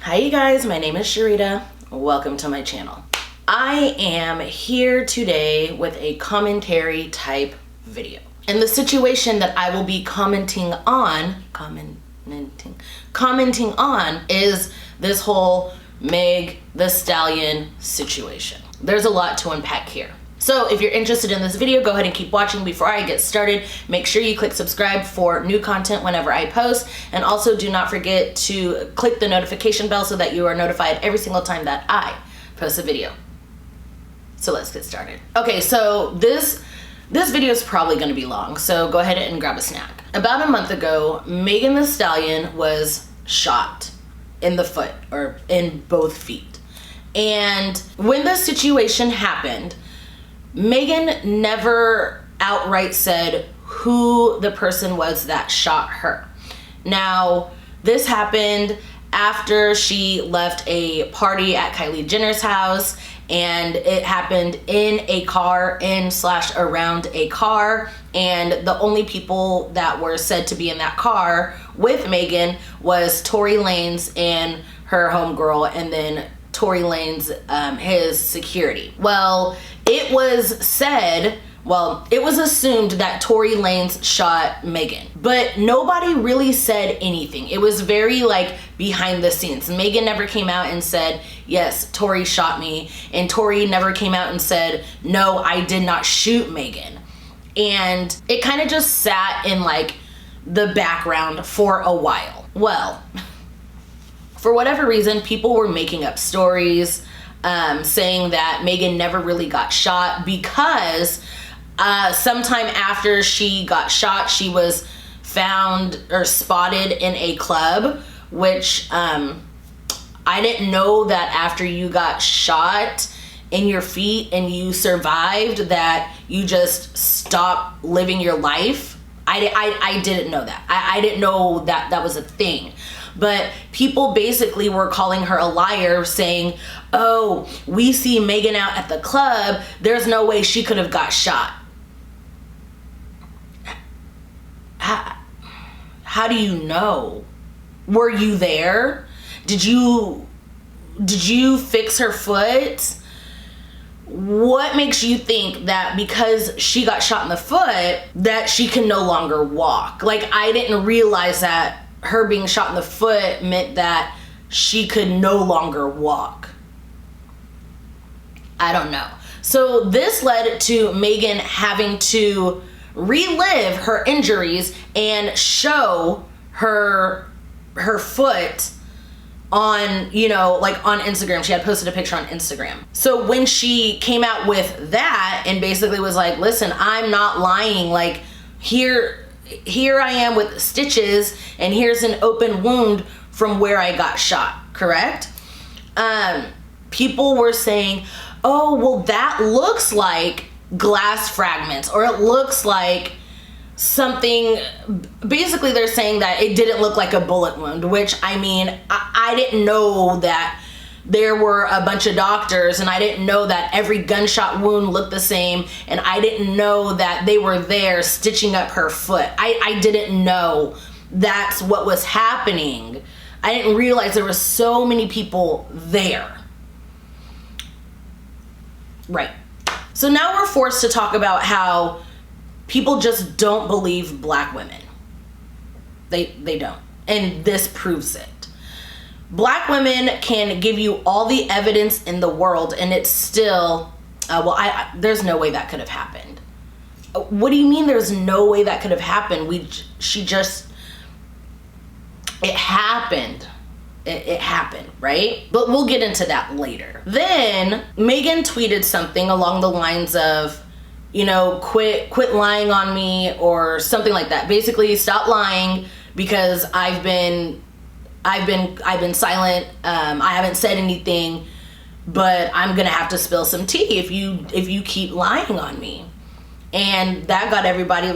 Hi you guys, my name is Cherita. Welcome to my channel. I am here today with a commentary type video. And the situation that I will be commenting on is this whole Meg the Stallion situation. There's a lot to unpack here. So if you're interested in this video, go ahead and keep watching. Before I get started, make sure you click subscribe for new content whenever I post. And also do not forget to click the notification bell so that you are notified every single time that I post a video. So let's get started. Okay, so this video is probably gonna be long, so go ahead and grab a snack. About a month ago, Megan the Stallion was shot in the foot, or in both feet. And when the situation happened, Megan never outright said who the person was that shot her. Now, this happened after she left a party at Kylie Jenner's house, and it happened in a car, in/around a car, and the only people that were said to be in that car with Megan was Tory Lanez and her homegirl, and then Tory Lanez, his security. Well, it was assumed that Tory Lanez shot Megan, but nobody really said anything. It was very behind the scenes. Megan never came out and said, yes, Tory shot me. And Tory never came out and said, no, I did not shoot Megan. And it kind of just sat in the background for a while. Well, for whatever reason, people were making up stories, saying that Megan never really got shot because sometime after she got shot, she was found or spotted in a club, which I didn't know that after you got shot in your feet and you survived that you just stopped living your life. I didn't know that. I didn't know that that was a thing. But people basically were calling her a liar, saying, oh, we see Megan out at the club. There's no way she could have got shot. How do you know? Were you there? Did you fix her foot? What makes you think that because she got shot in the foot that she can no longer walk? I didn't realize that her being shot in the foot meant that she could no longer walk. I don't know. So this led to Megan having to relive her injuries and show her foot on, on Instagram. She had posted a picture on Instagram. So when she came out with that and basically was like, listen, I'm not lying. Here I am with stitches, and here's an open wound from where I got shot, correct? People were saying, oh, well, that looks like glass fragments, or it looks like something. Basically, they're saying that it didn't look like a bullet wound, which, I didn't know that there were a bunch of doctors, and I didn't know that every gunshot wound looked the same, and I didn't know that they were there stitching up her foot. I didn't know that's what was happening. I didn't realize there were so many people there. Right. So now we're forced to talk about how people just don't believe black women. They don't. And this proves it. Black women can give you all the evidence in the world, and it's still, there's no way that could have happened. What do you mean there's no way that could have happened? It happened. It happened, right? But we'll get into that later. Then Megan tweeted something along the lines of, quit lying on me, or something like that. Basically, stop lying because I've been silent. I haven't said anything, but I'm gonna have to spill some tea if you keep lying on me. And that got everybody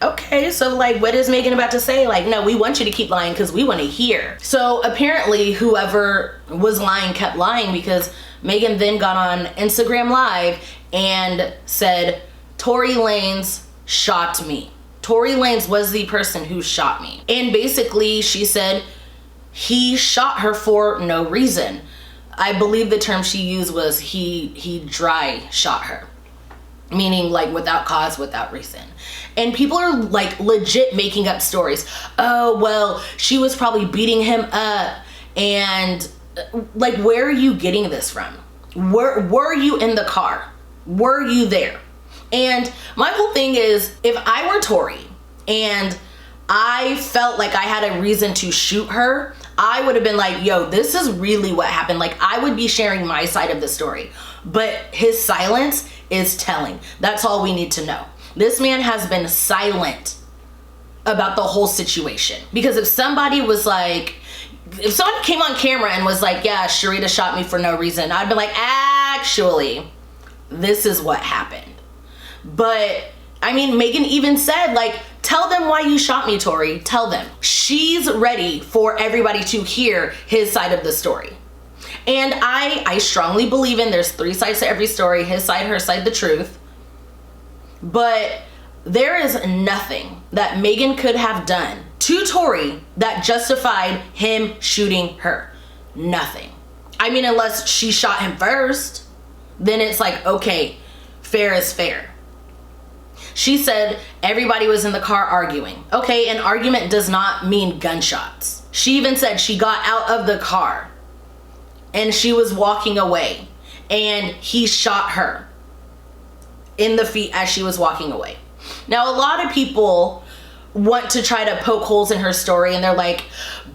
okay, so what is Megan about to say? No, we want you to keep lying because we want to hear. So apparently whoever was lying kept lying, because Megan then got on Instagram Live and said, Tory Lanez shot me. Tory Lanez was the person who shot me. And basically she said, he shot her for no reason. I believe the term she used was he dry shot her, meaning like without cause, without reason. And people are like legit making up stories. Oh, well, she was probably beating him up. And like, where are you getting this from? Were you in the car? Were you there? And my whole thing is, if I were Tori and I felt like I had a reason to shoot her, I would have been like, yo, this is really what happened. Like, I would be sharing my side of the story. But his silence is telling. That's all we need to know. This man has been silent about the whole situation. Because if somebody was like, if someone came on camera and was like, yeah, Cherita shot me for no reason, I'd be like, actually, this is what happened. But I mean, Megan even said, like, tell them why you shot me, Tori. Tell them. She's ready for everybody to hear his side of the story. And I strongly believe in there's 3 sides to every story, his side, her side, the truth. But there is nothing that Megan could have done to Tori that justified him shooting her. Nothing. I mean, unless she shot him first, then it's like, okay, fair is fair. She said everybody was in the car arguing. Okay, an argument does not mean gunshots. She even said she got out of the car and she was walking away and he shot her in the feet as she was walking away. Now, a lot of people want to try to poke holes in her story, and they're like,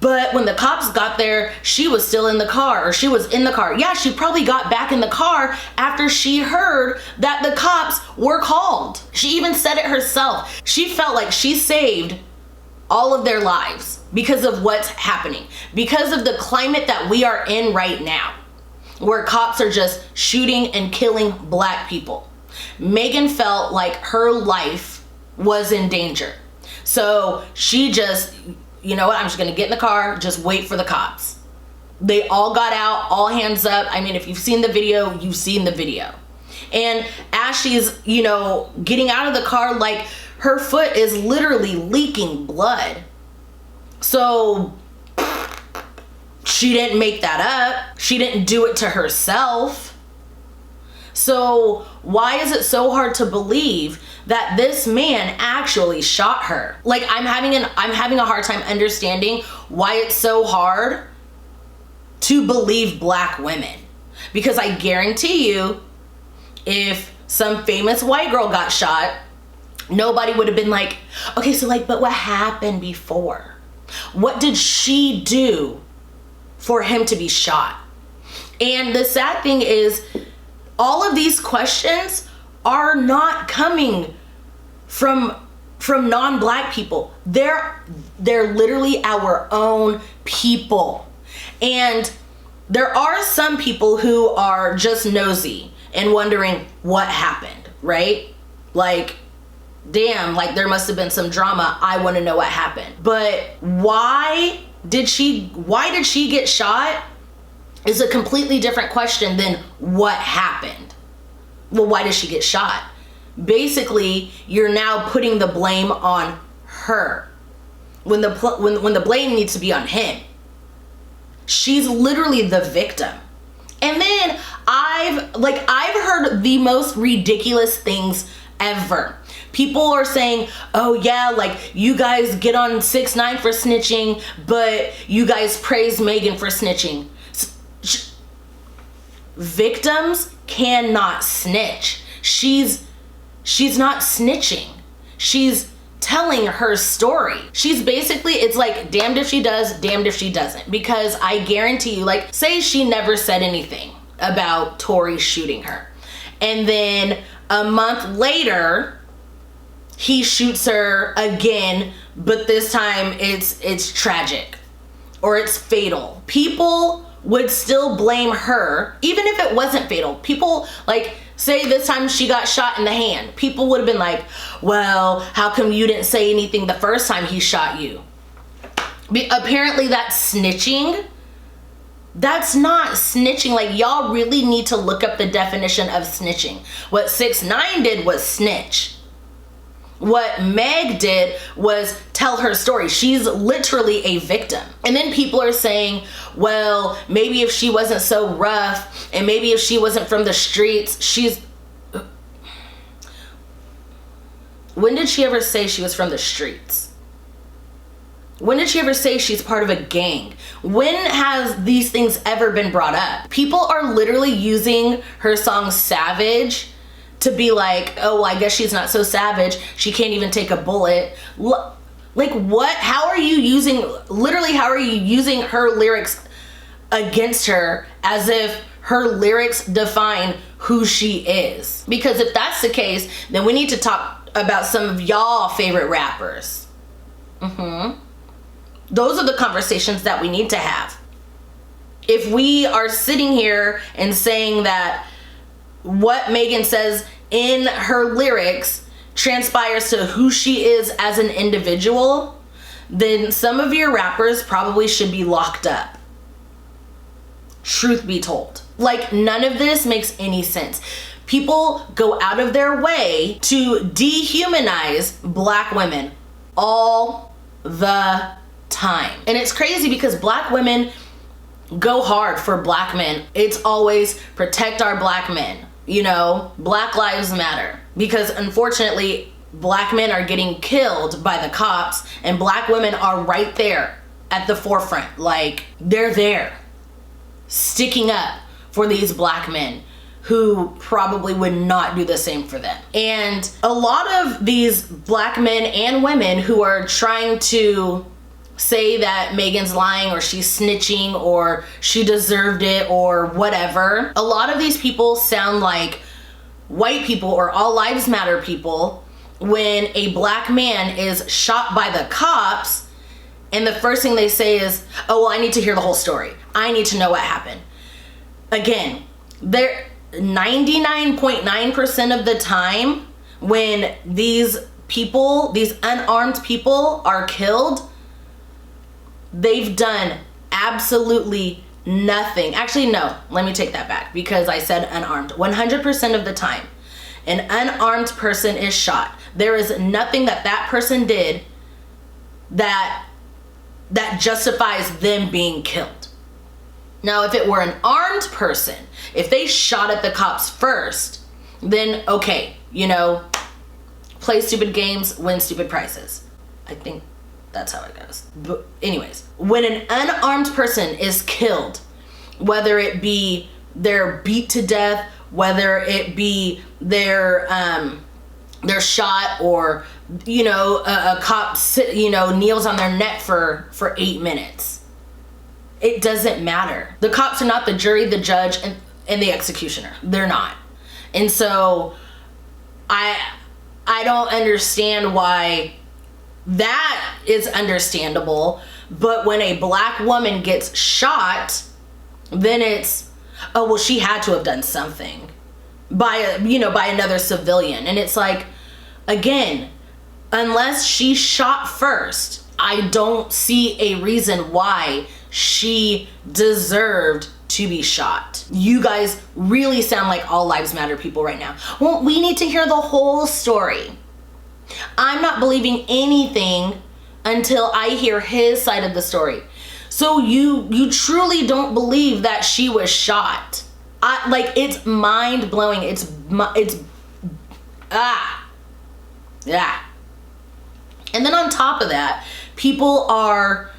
but when the cops got there, she was still in the car, or she was in the car. Yeah, she probably got back in the car after she heard that the cops were called. She even said it herself. She felt like she saved all of their lives because of what's happening, because of the climate that we are in right now, where cops are just shooting and killing Black people. Megan felt like her life was in danger. So she just, you know what, I'm just gonna get in the car, just wait for the cops. They all got out, all hands up. I mean, if you've seen the video, you've seen the video. And as she's, you know, getting out of the car, like, her foot is literally leaking blood. So she didn't make that up. She didn't do it to herself. So why is it so hard to believe that this man actually shot her? Like, I'm having a hard time understanding why it's so hard to believe Black women. Because I guarantee you, if some famous white girl got shot, nobody would have been like, okay, so like, but what happened before? What did she do for him to be shot? And the sad thing is, all of these questions are not coming from non-Black people. They're literally our own people. And there are some people who are just nosy and wondering what happened, right? Like, damn, like there must have been some drama. I want to know what happened. But why did she get shot is a completely different question than what happened. Well, why did she get shot? Basically, you're now putting the blame on her when the blame needs to be on him. She's literally the victim. And then I've heard the most ridiculous things ever. People are saying, oh yeah, like, you guys get on 6ix9ine for snitching, but you guys praise Megan for snitching. Victims cannot snitch. She's not snitching. She's telling her story. She's basically, it's like, damned if she does, damned if she doesn't. Because I guarantee you, like, say she never said anything about Tori shooting her, and then a month later he shoots her again, but this time it's tragic or it's fatal. People would still blame her even if it wasn't fatal. People, like, say this time she got shot in the hand, people would have been like, well, how come you didn't say anything the first time he shot you? Apparently that's snitching. That's not snitching. Like, y'all really need to look up the definition of snitching. What 6ix9ine did was snitch. What Meg did was tell her story. She's literally a victim. And then people are saying, well, maybe if she wasn't so rough, and maybe if she wasn't from the streets, when did she ever say she was from the streets? When did she ever say she's part of a gang? When has these things ever been brought up? People are literally using her song Savage to be like, oh, well, I guess she's not so savage. She can't even take a bullet. Like what? How are you using her lyrics against her as if her lyrics define who she is? Because if that's the case, then we need to talk about some of y'all favorite rappers. Those are the conversations that we need to have. If we are sitting here and saying that what Megan says in her lyrics transpires to who she is as an individual, then some of your rappers probably should be locked up. Truth be told. Like, none of this makes any sense. People go out of their way to dehumanize Black women all the time. And it's crazy because Black women go hard for Black men. It's always protect our Black men. You know, Black Lives Matter. Because unfortunately, Black men are getting killed by the cops, and Black women are right there at the forefront. Like, they're there sticking up for these Black men who probably would not do the same for them. And a lot of these Black men and women who are trying to say that Megan's lying or she's snitching or she deserved it or whatever, a lot of these people sound like white people or all lives matter people when a Black man is shot by the cops and the first thing they say is, oh, well, I need to hear the whole story. I need to know what happened. Again, they're 99.9% of the time when these people, these unarmed people are killed, they've done absolutely nothing. Actually, no, let me take that back because I said unarmed. 100% of the time, an unarmed person is shot. There is nothing that person did that justifies them being killed. Now, if it were an armed person, if they shot at the cops first, then okay, you know, play stupid games, win stupid prizes. I think that's how it goes. But anyways, when an unarmed person is killed, whether it be they're beat to death, whether it be they're shot, or you know, a cop kneels on their neck for 8 minutes, it doesn't matter. The cops are not the jury, the judge, and the executioner. They're not. And so I don't understand why that is understandable, but when a Black woman gets shot, then it's, oh, well, she had to have done something by another civilian. And it's like, again, unless she shot first, I don't see a reason why she deserved to be shot. You guys really sound like all lives matter people right now. Well, we need to hear the whole story. I'm not believing anything until I hear his side of the story. So you truly don't believe that she was shot? It's mind blowing. Yeah. And then on top of that, people are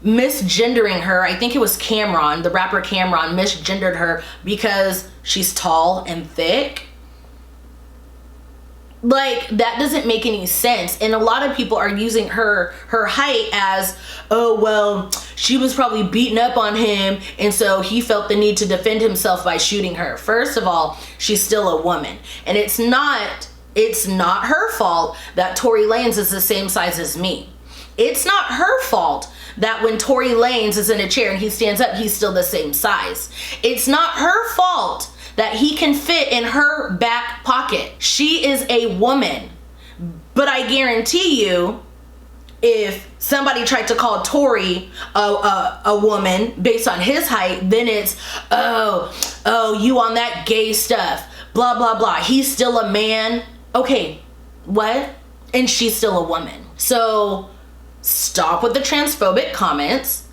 misgendering her. I think it was Cameron, the rapper Cameron, misgendered her because she's tall and thick. Like, that doesn't make any sense. And a lot of people are using her height as, oh, well, she was probably beaten up on him, and so he felt the need to defend himself by shooting her. First of all, she's still a woman. And it's not her fault that Tory Lanez is the same size as me. It's not her fault that when Tory Lanez is in a chair and he stands up, he's still the same size. It's not her fault that he can fit in her back pocket. She is a woman. But I guarantee you, if somebody tried to call Tory a woman based on his height, then it's, oh, you on that gay stuff, blah, blah, blah. He's still a man. Okay, what? and she's still a woman. So stop with the transphobic comments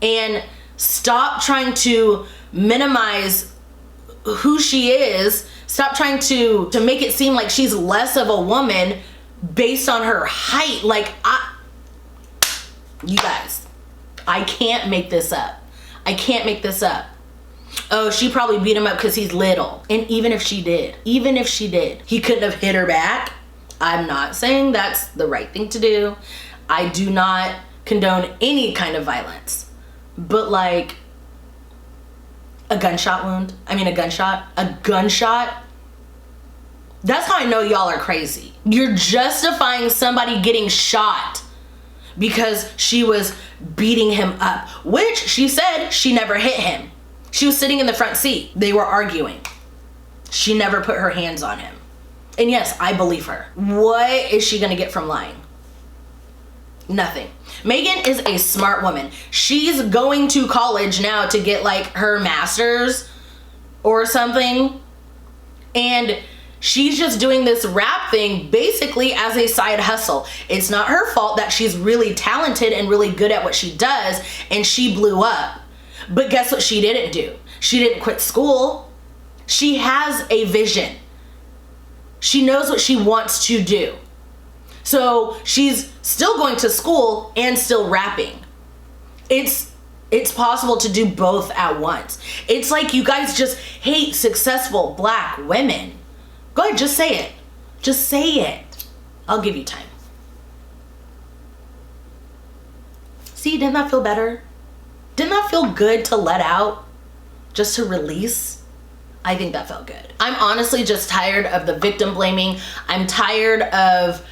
and stop trying to minimize who she is. Stop trying to make it seem like she's less of a woman based on her height. Like, you guys, I can't make this up. I can't make this up. Oh, she probably beat him up because he's little. And even if she did, he couldn't have hit her back. I'm not saying that's the right thing to do. I do not condone any kind of violence. But like, a gunshot wound? I mean, a gunshot? That's how I know y'all are crazy. You're justifying somebody getting shot because she was beating him up, which she said she never hit him. She was sitting in the front seat. They were arguing. She never put her hands on him. And yes, I believe her. What is she gonna get from lying? Nothing. Megan is a smart woman. She's going to college now to get like her master's or something. And she's just doing this rap thing basically as a side hustle. It's not her fault that she's really talented and really good at what she does and she blew up. But guess what she didn't do? She didn't quit school. She has a vision. She knows what she wants to do. So she's still going to school and still rapping. It's possible to do both at once. It's like you guys just hate successful black women. Go ahead, just say it. Just say it. I'll give you time. See, didn't that feel better? Didn't that feel good to let out? Just to release? I think that felt good. I'm honestly just tired of the victim blaming. I'm tired of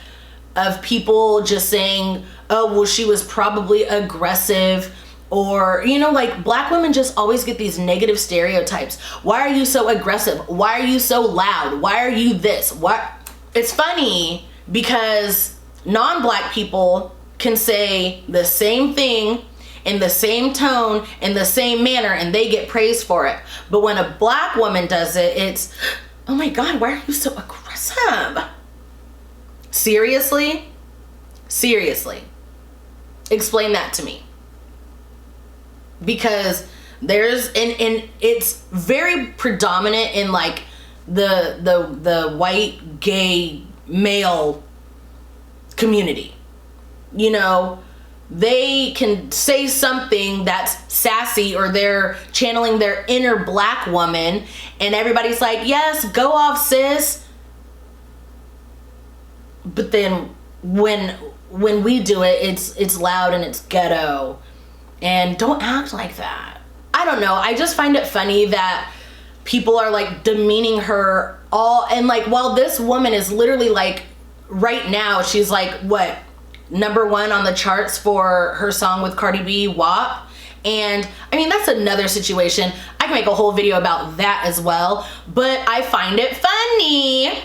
people just saying, oh, well, she was probably aggressive. Or, you know, like, black women just always get these negative stereotypes. Why are you so aggressive? Why are you so loud? Why are you this? What? It's funny because non-black people can say the same thing in the same tone, in the same manner, and they get praised for it. But when a black woman does it, it's, oh my God, why are you so aggressive? Seriously? Seriously. Explain that to me. Because there's, and it's very predominant in like the white gay male community. You know, they can say something that's sassy or they're channeling their inner black woman and everybody's like, yes, go off, sis. But then when we do it, it's loud and it's ghetto. And don't act like that. I don't know. I just find it funny that people are like demeaning her all. And like, while this woman is literally like, right now, she's like, what, #1 on the charts for her song with Cardi B, WAP. And I mean, that's another situation. I can make a whole video about that as well. But I find it funny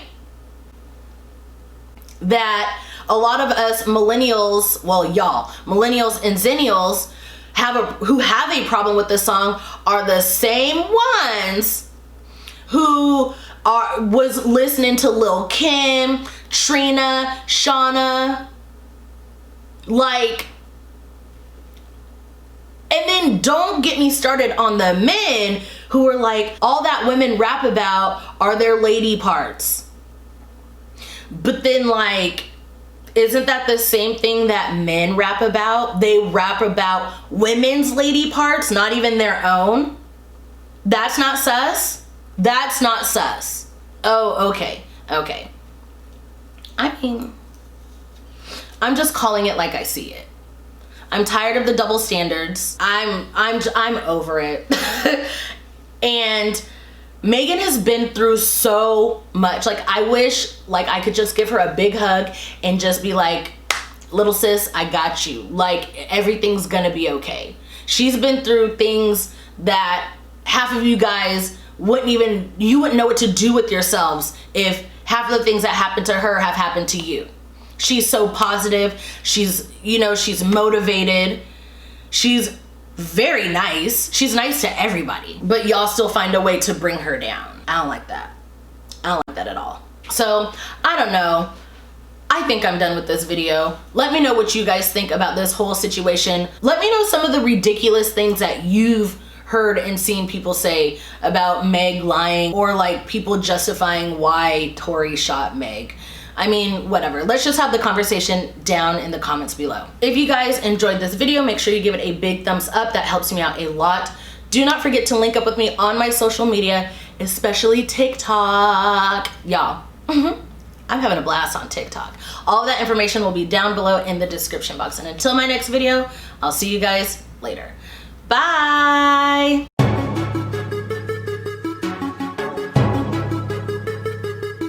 that a lot of us millennials, well, y'all, millennials and zennials, who have a problem with this song are the same ones who was listening to Lil' Kim, Trina, Shauna, like, and then don't get me started on the men who are like, all that women rap about are their lady parts. But then like, isn't that the same thing that men rap about? They rap about women's lady parts, not even their own. That's not sus? That's not sus. Oh, okay. Okay. I mean, I'm just calling it like I see it. I'm tired of the double standards. I'm over it. And Megan has been through so much. Like, I wish like I could just give her a big hug and just be like, little sis, I got you. Like, everything's gonna be okay. She's been through things that half of you guys you wouldn't know what to do with yourselves if half of the things that happened to her have happened to you. She's so positive. She's, you know, she's motivated. She's very nice. She's nice to everybody, but y'all still find a way to bring her down. I don't like that. I don't like that at all. So I don't know. I think I'm done with this video. Let me know what you guys think about this whole situation. Let me know some of the ridiculous things that you've heard and seen people say about Meg lying, or like people justifying why Tory shot Meg. I mean, whatever. Let's just have the conversation down in the comments below. If you guys enjoyed this video, make sure you give it a big thumbs up. That helps me out a lot. Do not forget to link up with me on my social media, especially TikTok. Y'all, I'm having a blast on TikTok. All of that information will be down below in the description box. And until my next video, I'll see you guys later. Bye.